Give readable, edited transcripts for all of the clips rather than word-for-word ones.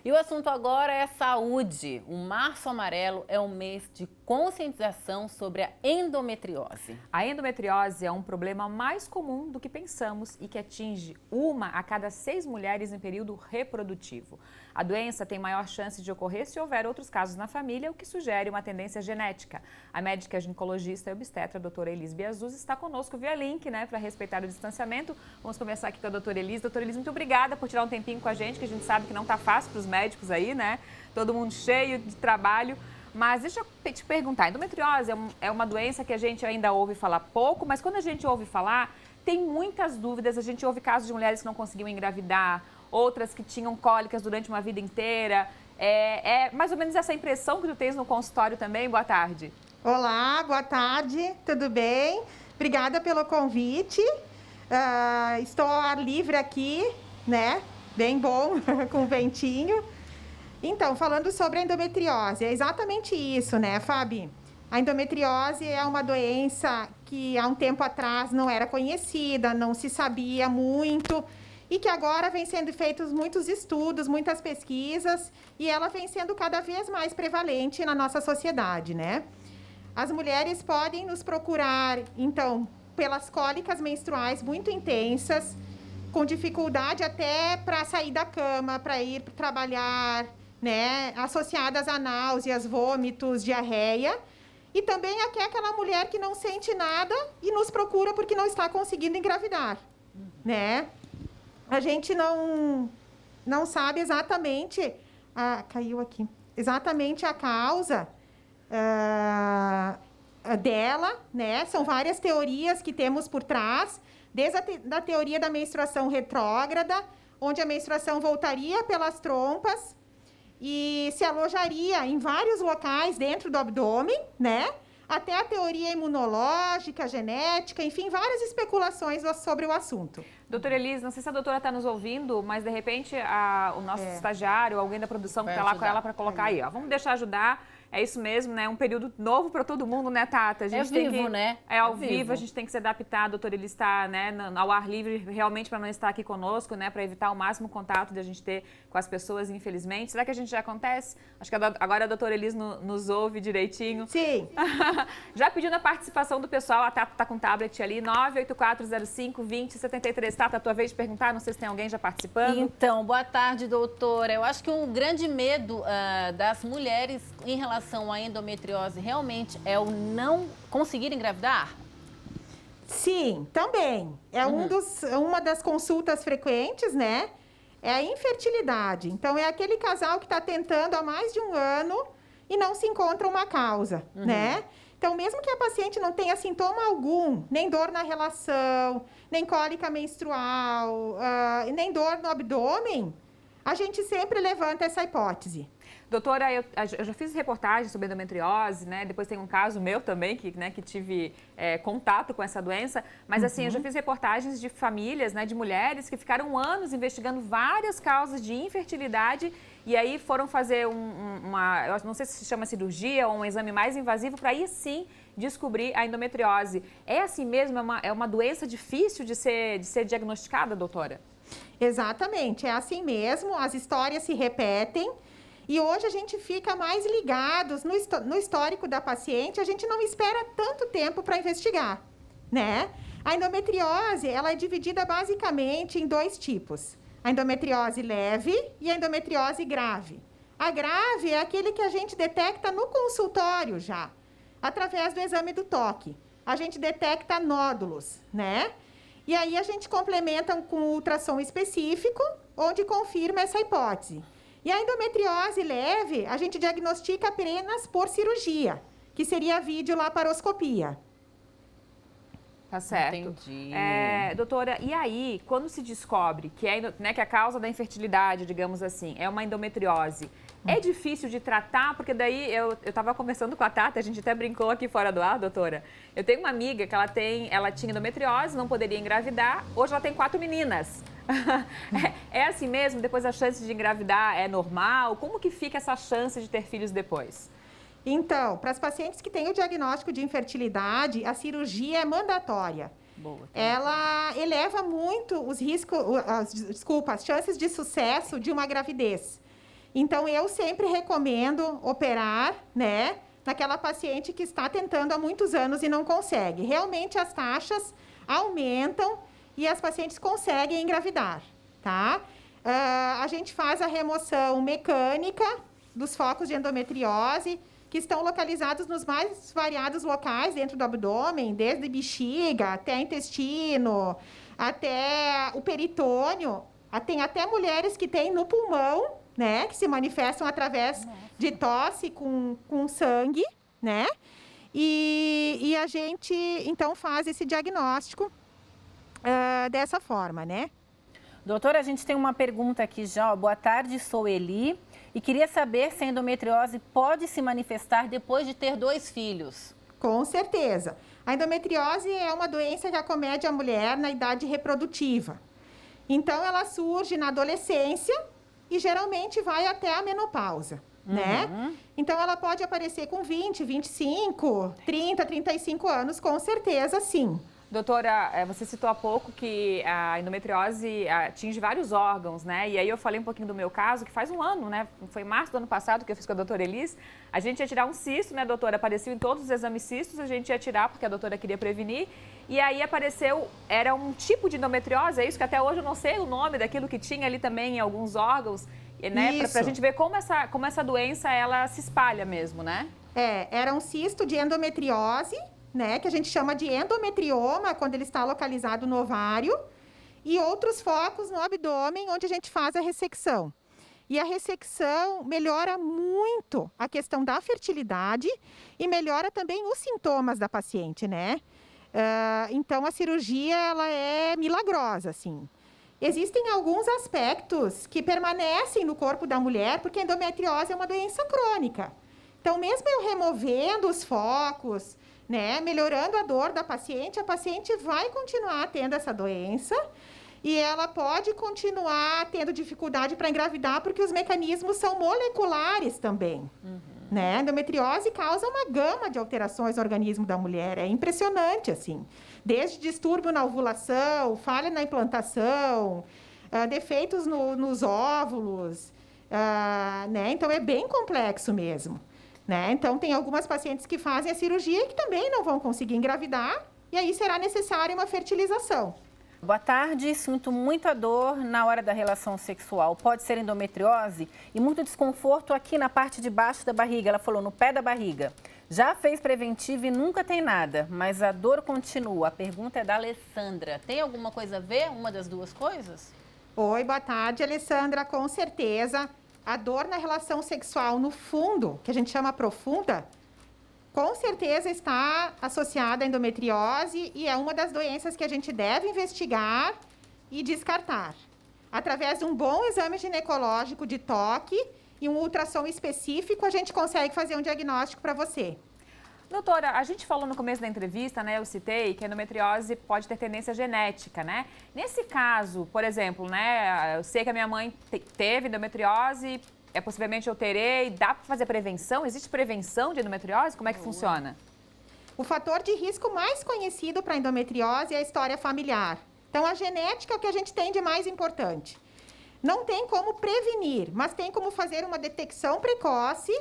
E o assunto agora é saúde. O Março Amarelo é um mês de conscientização sobre a endometriose. A endometriose é um problema mais comum do que pensamos e que atinge 1 a cada 6 mulheres em período reprodutivo. A doença tem maior chance de ocorrer se houver outros casos na família, o que sugere uma tendência genética. A médica ginecologista e obstetra, a doutora Elis Biazuz, está conosco via link, para respeitar o distanciamento. Vamos começar aqui com a doutora Elis. Doutora Elis, muito obrigada por tirar um tempinho com a gente, que a gente sabe que não está fácil para os médicos aí, Todo mundo cheio de trabalho. Mas deixa eu te perguntar, a endometriose é uma doença que a gente ainda ouve falar pouco, mas quando a gente ouve falar, tem muitas dúvidas. A gente ouve casos de mulheres que não conseguiam engravidar, outras que tinham cólicas durante uma vida inteira. É mais ou menos essa impressão que tu tens no consultório também? Boa tarde. Olá, boa tarde, tudo bem? Obrigada pelo convite. Estou ao ar livre aqui, Bem bom, com ventinho. Então, falando sobre a endometriose, é exatamente isso, Fabi? A endometriose é uma doença que há um tempo atrás não era conhecida, não se sabia muito, e que agora vem sendo feitos muitos estudos, muitas pesquisas, e ela vem sendo cada vez mais prevalente na nossa sociedade, As mulheres podem nos procurar, então, pelas cólicas menstruais muito intensas, com dificuldade até para sair da cama, para ir trabalhar, associadas a náuseas, vômitos, diarreia. E também aquela mulher que não sente nada e nos procura porque não está conseguindo engravidar, A gente não sabe exatamente, caiu aqui, exatamente a causa dela, São várias teorias que temos por trás, desde a teoria da menstruação retrógrada, onde a menstruação voltaria pelas trompas e se alojaria em vários locais dentro do abdômen, Até a teoria imunológica, genética, enfim, várias especulações sobre o assunto. Doutora Elis, não sei se a doutora está nos ouvindo, mas de repente o nosso estagiário, alguém da produção que está lá com ela para colocar aí, ó. Vamos deixar ajudar. É isso mesmo, Um período novo para todo mundo, Tata? A gente tem vivo, É ao vivo, a gente tem que se adaptar. A doutora Elis está, ao ar livre, realmente para não estar aqui conosco, para evitar o máximo contato de a gente ter com as pessoas, infelizmente. Será que a gente já acontece? Acho que agora a doutora Elis nos ouve direitinho. Sim. Já pedindo a participação do pessoal, a Tata está com o tablet ali, 98405-2073. Tata, a tua vez de perguntar, não sei se tem alguém já participando. Então, boa tarde, doutora. Eu acho que um grande medo das mulheres em relação à endometriose realmente é o não conseguir engravidar? Sim, também. É uma das consultas frequentes, É a infertilidade. Então, é aquele casal que está tentando há mais de um ano e não se encontra uma causa, Então, mesmo que a paciente não tenha sintoma algum, nem dor na relação, nem cólica menstrual, nem dor no abdômen, a gente sempre levanta essa hipótese. Doutora, eu já fiz reportagem sobre endometriose, Depois tem um caso meu também, que tive contato com essa doença. Mas, assim, eu já fiz reportagens de famílias, de mulheres que ficaram anos investigando várias causas de infertilidade e aí foram fazer eu não sei se chama cirurgia ou um exame mais invasivo para aí, sim, descobrir a endometriose. É assim mesmo? É uma doença difícil de ser diagnosticada, doutora? Exatamente, é assim mesmo. As histórias se repetem. E hoje a gente fica mais ligados no histórico da paciente, a gente não espera tanto tempo para investigar, A endometriose, ela é dividida basicamente em 2 tipos. A endometriose leve e a endometriose grave. A grave é aquele que a gente detecta no consultório já, através do exame do toque. A gente detecta nódulos, E aí a gente complementa com ultrassom específico, onde confirma essa hipótese. E a endometriose leve, a gente diagnostica apenas por cirurgia, que seria a videolaparoscopia. Tá certo. Entendi. Doutora, e aí, quando se descobre que a causa da infertilidade, digamos assim, é uma endometriose, é difícil de tratar? Porque daí eu estava conversando com a Tata, a gente até brincou aqui fora do ar, doutora. Eu tenho uma amiga que ela tinha endometriose, não poderia engravidar, hoje ela tem 4 meninas. É assim mesmo? Depois a chance de engravidar é normal? Como que fica essa chance de ter filhos depois? Então, para as pacientes que têm o diagnóstico de infertilidade, a cirurgia é mandatória. Boa, ela eleva muito os riscos, as chances de sucesso de uma gravidez. Então, eu sempre recomendo operar, né, naquela paciente que está tentando há muitos anos e não consegue. Realmente, as taxas aumentam e as pacientes conseguem engravidar, tá? A gente faz a remoção mecânica dos focos de endometriose, que estão localizados nos mais variados locais dentro do abdômen, desde bexiga até intestino, até o peritônio. Tem até mulheres que têm no pulmão, né, que se manifestam através de tosse com sangue, né? E a gente, então, faz esse diagnóstico dessa forma, né? Doutora, a gente tem uma pergunta aqui já. Boa tarde, sou Eli e queria saber se a endometriose pode se manifestar depois de ter 2 filhos. Com certeza. A endometriose é uma doença que acomete a mulher na idade reprodutiva. Então, ela surge na adolescência e geralmente vai até a menopausa, né? Então, ela pode aparecer com 20, 25, 30, 35 anos, com certeza, sim. Doutora, você citou há pouco que a endometriose atinge vários órgãos, né? E aí eu falei um pouquinho do meu caso, que faz um ano, né? Foi em março do ano passado que eu fiz com a doutora Elis. A gente ia tirar um cisto, né, doutora? Apareceu em todos os exames cistos, a gente ia tirar porque a doutora queria prevenir. E aí apareceu, era um tipo de endometriose, é isso que até hoje eu não sei o nome daquilo que tinha ali também em alguns órgãos, né? Pra gente ver como essa doença, ela se espalha mesmo, né? Era um cisto de endometriose, né, que a gente chama de endometrioma, quando ele está localizado no ovário, e outros focos no abdômen, onde a gente faz a ressecção. E a ressecção melhora muito a questão da fertilidade e melhora também os sintomas da paciente, né? Então, a cirurgia, ela é milagrosa, assim. Existem alguns aspectos que permanecem no corpo da mulher, porque a endometriose é uma doença crônica. Então, mesmo eu removendo os focos, né, melhorando a dor da paciente, a paciente vai continuar tendo essa doença e ela pode continuar tendo dificuldade para engravidar porque os mecanismos são moleculares também. Né? A endometriose causa uma gama de alterações no organismo da mulher, é impressionante, assim. Desde distúrbio na ovulação, falha na implantação, defeitos nos óvulos, né? Então, é bem complexo mesmo. Né? Então, tem algumas pacientes que fazem a cirurgia e que também não vão conseguir engravidar, e aí será necessária uma fertilização. Boa tarde, sinto muita dor na hora da relação sexual. Pode ser endometriose e muito desconforto aqui na parte de baixo da barriga. Ela falou no pé da barriga. Já fez preventivo e nunca tem nada, mas a dor continua. A pergunta é da Alessandra. Tem alguma coisa a ver, uma das duas coisas? Oi, boa tarde, Alessandra, com certeza. A dor na relação sexual no fundo, que a gente chama profunda, com certeza está associada à endometriose e é uma das doenças que a gente deve investigar e descartar. Através de um bom exame ginecológico de toque e um ultrassom específico, a gente consegue fazer um diagnóstico para você. Doutora, a gente falou no começo da entrevista, né, eu citei que a endometriose pode ter tendência genética, né? Nesse caso, por exemplo, né, eu sei que a minha mãe teve endometriose, possivelmente eu terei, dá para fazer prevenção? Existe prevenção de endometriose? Como é que funciona? O fator de risco mais conhecido para endometriose é a história familiar. Então, a genética é o que a gente tem de mais importante. Não tem como prevenir, mas tem como fazer uma detecção precoce,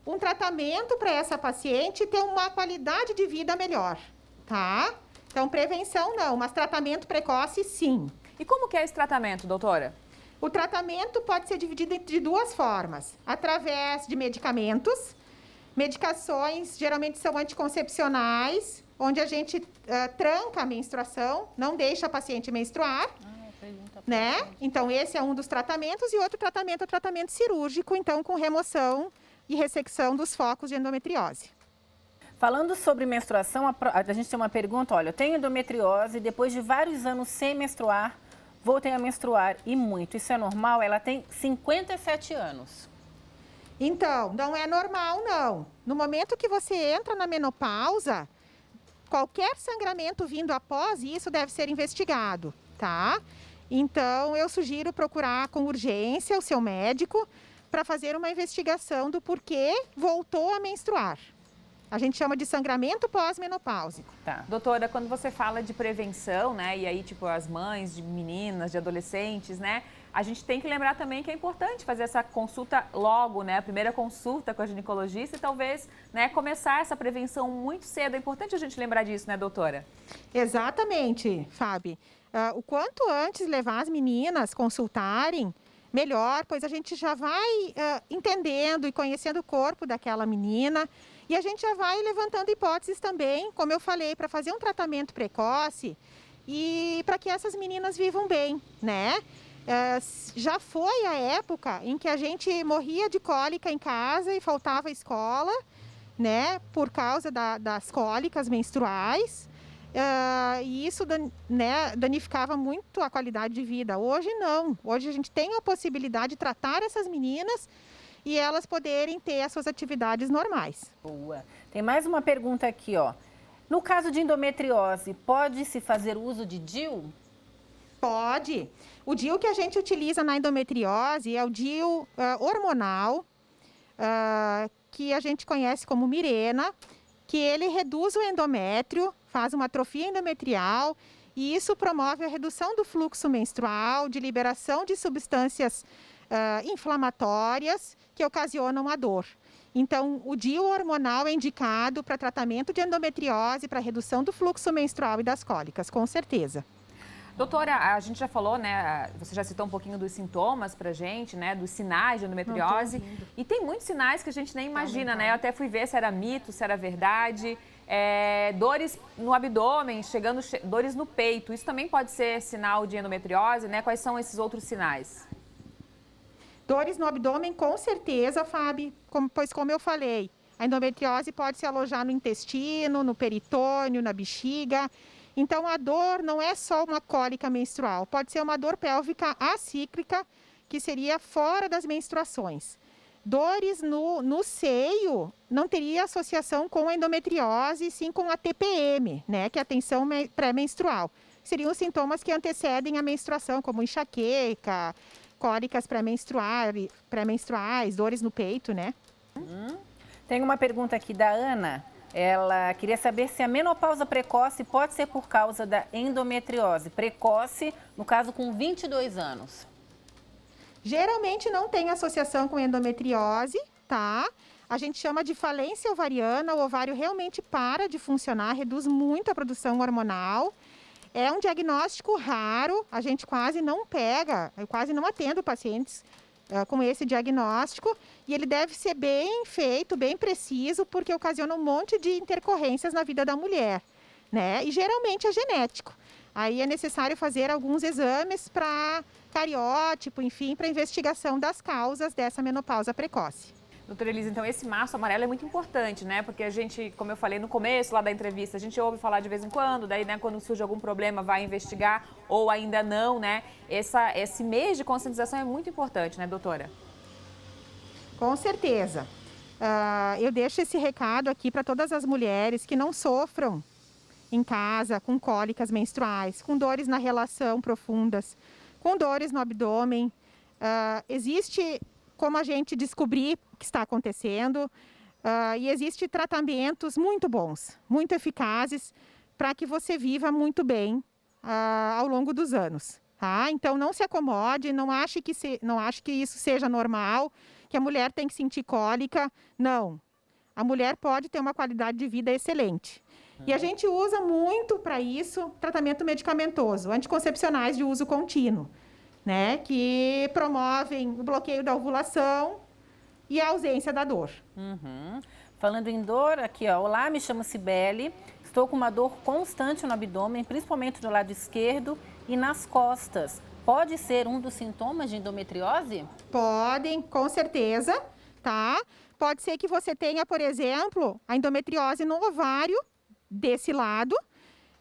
um tratamento para essa paciente ter uma qualidade de vida melhor, tá? Então, prevenção não, mas tratamento precoce sim. E como que é esse tratamento, doutora? O tratamento pode ser dividido de 2 formas. Através de medicamentos. Medicações geralmente são anticoncepcionais, onde a gente tranca a menstruação, não deixa a paciente menstruar. Né? Então, esse é um dos tratamentos. E outro tratamento é o tratamento cirúrgico, então, com remoção e ressecção dos focos de endometriose. Falando sobre menstruação, a gente tem uma pergunta. Olha, eu tenho endometriose, depois de vários anos sem menstruar, voltei a menstruar e muito. Isso é normal? Ela tem 57 anos. Então, não é normal, não. No momento que você entra na menopausa, qualquer sangramento vindo após isso deve ser investigado, tá? Então, eu sugiro procurar com urgência o seu médico para fazer uma investigação do porquê voltou a menstruar. A gente chama de sangramento pós-menopáusico. Tá. Doutora, quando você fala de prevenção, né, e aí, tipo, as mães de meninas, de adolescentes, né, a gente tem que lembrar também que é importante fazer essa consulta logo, né? A primeira consulta com a ginecologista e talvez, né, começar essa prevenção muito cedo. É importante a gente lembrar disso, né, doutora? Exatamente, Fábio. O quanto antes levar as meninas consultarem, melhor, pois a gente já vai entendendo e conhecendo o corpo daquela menina e a gente já vai levantando hipóteses também, como eu falei, para fazer um tratamento precoce e para que essas meninas vivam bem, né? Já foi a época em que a gente morria de cólica em casa e faltava à escola, né? Por causa das cólicas menstruais. E isso danificava muito a qualidade de vida. Hoje não. Hoje a gente tem a possibilidade de tratar essas meninas e elas poderem ter as suas atividades normais. Boa. Tem mais uma pergunta aqui, ó. No caso de endometriose, pode-se fazer uso de DIU? Pode. O DIU que a gente utiliza na endometriose é o DIU hormonal, que a gente conhece como Mirena, que ele reduz o endométrio, faz uma atrofia endometrial e isso promove a redução do fluxo menstrual, de liberação de substâncias inflamatórias que ocasionam a dor. Então, o DIU hormonal é indicado para tratamento de endometriose, para redução do fluxo menstrual e das cólicas, com certeza. Doutora, a gente já falou, né? Você já citou um pouquinho dos sintomas pra gente, né? Dos sinais de endometriose. E tem muitos sinais que a gente nem imagina, né? Eu até fui ver se era mito, se era verdade. Dores no abdômen, dores no peito. Isso também pode ser sinal de endometriose, né? Quais são esses outros sinais? Dores no abdômen, com certeza, Fábio, pois como eu falei, a endometriose pode se alojar no intestino, no peritônio, na bexiga. Então, a dor não é só uma cólica menstrual, pode ser uma dor pélvica acíclica, que seria fora das menstruações. Dores no seio não teria associação com a endometriose, sim com a TPM, né, que é a tensão pré-menstrual. Seriam sintomas que antecedem a menstruação, como enxaqueca, cólicas pré-menstruais, dores no peito, né? Tem uma pergunta aqui da Ana. Ela queria saber se a menopausa precoce pode ser por causa da endometriose. Precoce, no caso, com 22 anos. Geralmente não tem associação com endometriose, tá? A gente chama de falência ovariana. O ovário realmente para de funcionar, reduz muito a produção hormonal. É um diagnóstico raro, a gente quase não pega, eu quase não atendo pacientes com esse diagnóstico, e ele deve ser bem feito, bem preciso, porque ocasiona um monte de intercorrências na vida da mulher, né? E geralmente é genético. Aí é necessário fazer alguns exames para cariótipo, enfim, para investigação das causas dessa menopausa precoce. Doutora Elisa, então esse março amarelo é muito importante, né? Porque a gente, como eu falei no começo lá da entrevista, a gente ouve falar de vez em quando, daí, né, quando surge algum problema, vai investigar ou ainda não, né? Esse mês de conscientização é muito importante, né, doutora? Com certeza. Eu deixo esse recado aqui para todas as mulheres que não sofram em casa com cólicas menstruais, com dores na relação profundas, com dores no abdômen. Existe como a gente descobrir o que está acontecendo e existe tratamentos muito bons, muito eficazes para que você viva muito bem ao longo dos anos. Tá? Então não se acomode, não ache que isso seja normal, que a mulher tem que sentir cólica. Não, a mulher pode ter uma qualidade de vida excelente. E a gente usa muito para isso tratamento medicamentoso, anticoncepcionais de uso contínuo, né, que promovem o bloqueio da ovulação e a ausência da dor. Falando em dor, aqui, ó. Olá, me chamo Cibele. Estou com uma dor constante no abdômen, principalmente no lado esquerdo e nas costas. Pode ser um dos sintomas de endometriose? Podem, com certeza, tá? Pode ser que você tenha, por exemplo, a endometriose no ovário desse lado.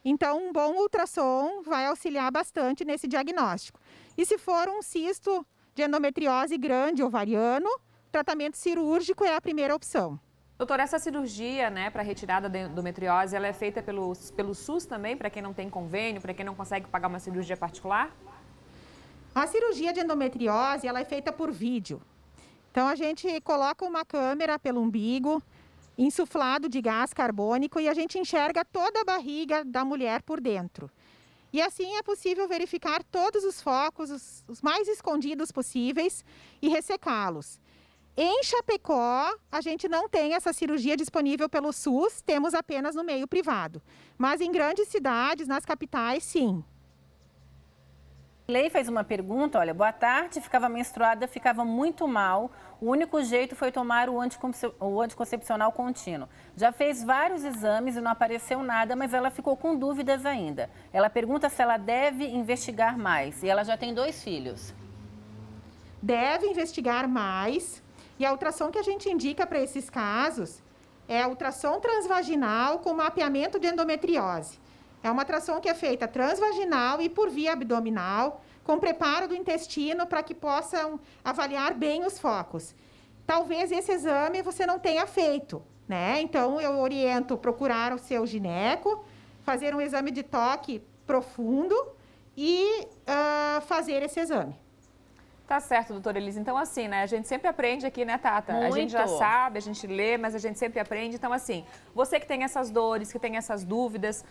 Então, um bom ultrassom vai auxiliar bastante nesse diagnóstico. E se for um cisto de endometriose grande ovariano, tratamento cirúrgico é a primeira opção. Doutora, essa cirurgia, né, para retirada da endometriose, ela é feita pelo SUS também, para quem não tem convênio, para quem não consegue pagar uma cirurgia particular? A cirurgia de endometriose, ela é feita por vídeo. Então, a gente coloca uma câmera pelo umbigo, insuflado de gás carbônico, e a gente enxerga toda a barriga da mulher por dentro. E assim é possível verificar todos os focos, os mais escondidos possíveis, e ressecá-los. Em Chapecó, a gente não tem essa cirurgia disponível pelo SUS, temos apenas no meio privado. Mas em grandes cidades, nas capitais, sim. Lei fez uma pergunta, olha, boa tarde, ficava menstruada, ficava muito mal, o único jeito foi tomar o anticoncepcional contínuo. Já fez vários exames e não apareceu nada, mas ela ficou com dúvidas ainda. Ela pergunta se ela deve investigar mais, e ela já tem 2 filhos. Deve investigar mais, e a ultrassom que a gente indica para esses casos é a ultrassom transvaginal com mapeamento de endometriose. É uma ultrassom que é feita transvaginal e por via abdominal, com preparo do intestino para que possam avaliar bem os focos. Talvez esse exame você não tenha feito, né? Então, eu oriento procurar o seu gineco, fazer um exame de toque profundo e fazer esse exame. Tá certo, doutora Elise. Então, assim, né? A gente sempre aprende aqui, né, Tata? Muito. A gente já sabe, a gente lê, mas a gente sempre aprende. Então, assim, você que tem essas dores, que tem essas dúvidas,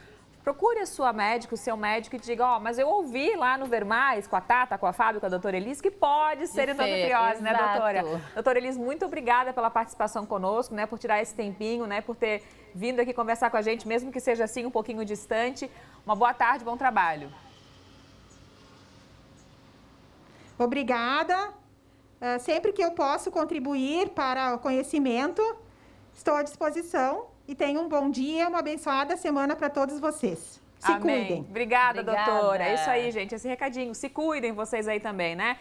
procure a sua médica, o seu médico e diga, ó, mas eu ouvi lá no Ver Mais, com a Tata, com a Fábio, com a doutora Elise, que pode ser endometriose, né, doutora? Doutora Elise, muito obrigada pela participação conosco, né, por tirar esse tempinho, né, por ter vindo aqui conversar com a gente, mesmo que seja assim um pouquinho distante. Uma boa tarde, bom trabalho. Obrigada. Sempre que eu posso contribuir para o conhecimento, estou à disposição. E tenham um bom dia, uma abençoada semana para todos vocês. Se Amém. cuidem. Obrigada, doutora. É isso aí, gente. Esse recadinho. Se cuidem vocês aí também, né?